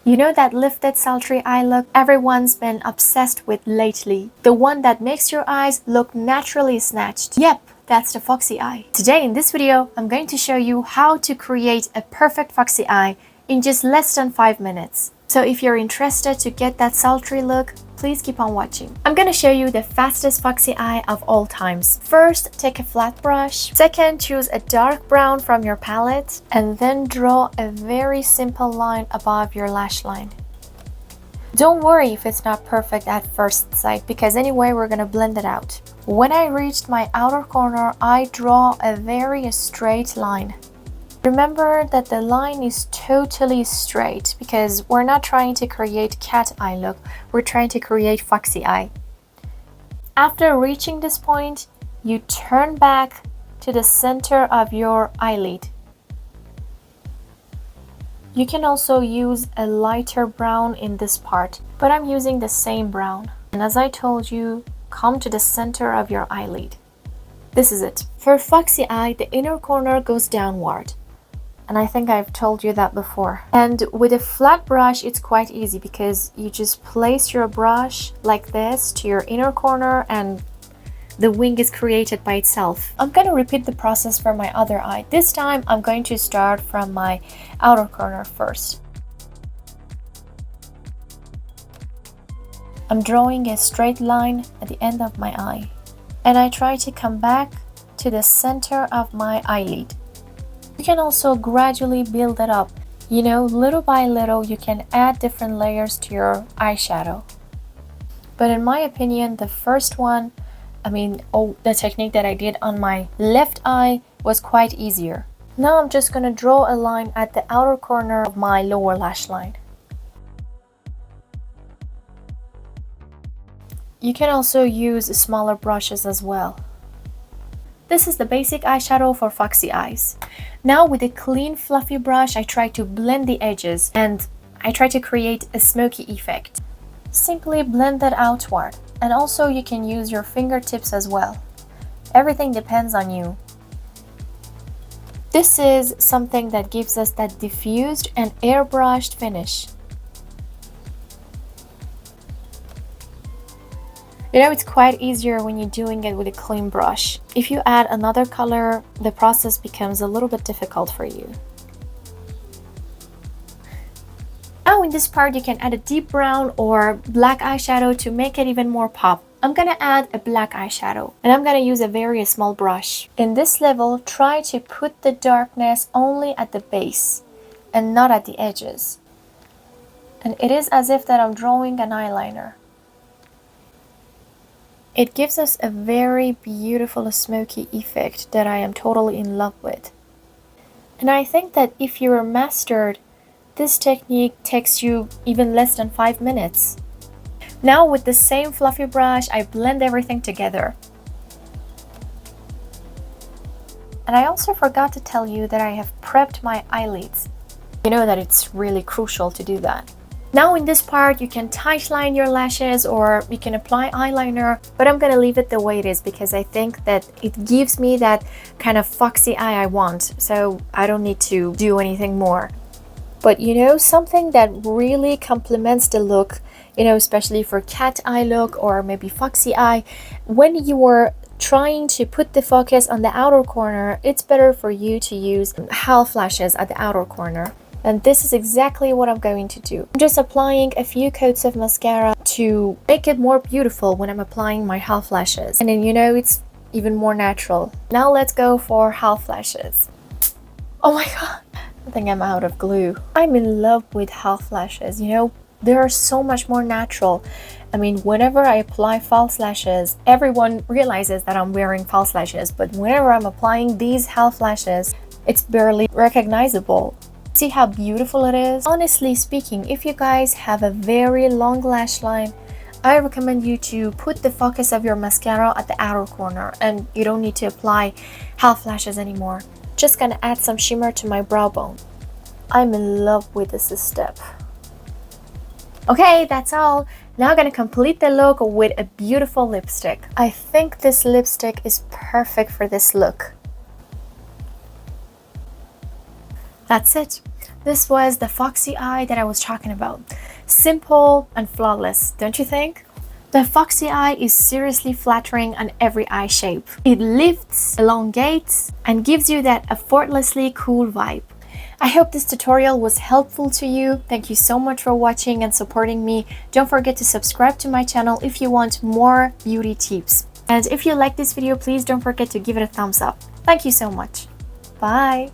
You know that lifted sultry eye look everyone's been obsessed with lately? The one that makes your eyes look naturally snatched. Yep, that's the Foxy eye. Today in this video, I'm going to show you how to create a perfect Foxy eye in just less than 5 minutes. So if you're interested to get that sultry look, please keep on watching. I'm gonna show you the fastest Foxy eye of all times. First, take a flat brush. Second, choose a dark brown from your palette. And then draw a very simple line above your lash line. Don't worry if it's not perfect at first sight, because anyway, we're gonna blend it out. When I reached my outer corner, I draw a very straight line. Remember that the line is totally straight because we're not trying to create cat eye look, we're trying to create Foxy eye. After reaching this point, you turn back to the center of your eyelid. You can also use a lighter brown in this part, but I'm using the same brown. And as I told you, come to the center of your eyelid. This is it. For Foxy eye, the inner corner goes downward. And I think I've told you that before. And with a flat brush, it's quite easy because you just place your brush like this to your inner corner and the wing is created by itself. I'm gonna repeat the process for my other eye. This time, I'm going to start from my outer corner first. I'm drawing a straight line at the end of my eye. And I try to come back to the center of my eyelid. You can also gradually build it up. You know, little by little, you can add different layers to your eyeshadow. But in my opinion, the first one, the technique that I did on my left eye was quite easier. Now I'm just gonna draw a line at the outer corner of my lower lash line. You can also use smaller brushes as well. This is the basic eyeshadow for Foxy eyes. Now with a clean fluffy brush, I try to blend the edges and I try to create a smoky effect. Simply blend that outward, and also you can use your fingertips as well. Everything depends on you. This is something that gives us that diffused and airbrushed finish. You know, it's quite easier when you're doing it with a clean brush. If you add another color, the process becomes a little bit difficult for you. Now in this part, you can add a deep brown or black eyeshadow to make it even more pop. I'm gonna add a black eyeshadow and I'm gonna use a very small brush. In this level, try to put the darkness only at the base and not at the edges. And it is as if that I'm drawing an eyeliner. It gives us a very beautiful smoky effect that I am totally in love with. And I think that if you're mastered, this technique takes you even less than 5 minutes. Now with the same fluffy brush, I blend everything together. And I also forgot to tell you that I have prepped my eyelids. You know that it's really crucial to do that. Now in this part, you can tightline your lashes or you can apply eyeliner, but I'm gonna leave it the way it is because I think that it gives me that kind of Foxy eye I want, so I don't need to do anything more. But you know, something that really complements the look, you know, especially for cat eye look or maybe Foxy eye, when you are trying to put the focus on the outer corner, it's better for you to use half lashes at the outer corner. And this is exactly what I'm going to do. I'm just applying a few coats of mascara to make it more beautiful when I'm applying my half lashes. And then, you know, it's even more natural. Now let's go for half lashes. Oh my god, I think I'm out of glue. I'm in love with half lashes, you know, they are so much more natural. I mean, whenever I apply false lashes, everyone realizes that I'm wearing false lashes, but whenever I'm applying these half lashes, it's barely recognizable. See how beautiful it is? Honestly speaking, if you guys have a very long lash line, I recommend you to put the focus of your mascara at the outer corner and you don't need to apply half lashes anymore. Just gonna add some shimmer to my brow bone. I'm in love with this step. Okay, that's all. Now I'm gonna complete the look with a beautiful lipstick. I think this lipstick is perfect for this look. That's it. This was the Foxy eye that I was talking about. Simple and flawless, don't you think? The Foxy eye is seriously flattering on every eye shape. It lifts, elongates, and gives you that effortlessly cool vibe. I hope this tutorial was helpful to you. Thank you so much for watching and supporting me. Don't forget to subscribe to my channel if you want more beauty tips. And if you like this video, please don't forget to give it a thumbs up. Thank you so much. Bye!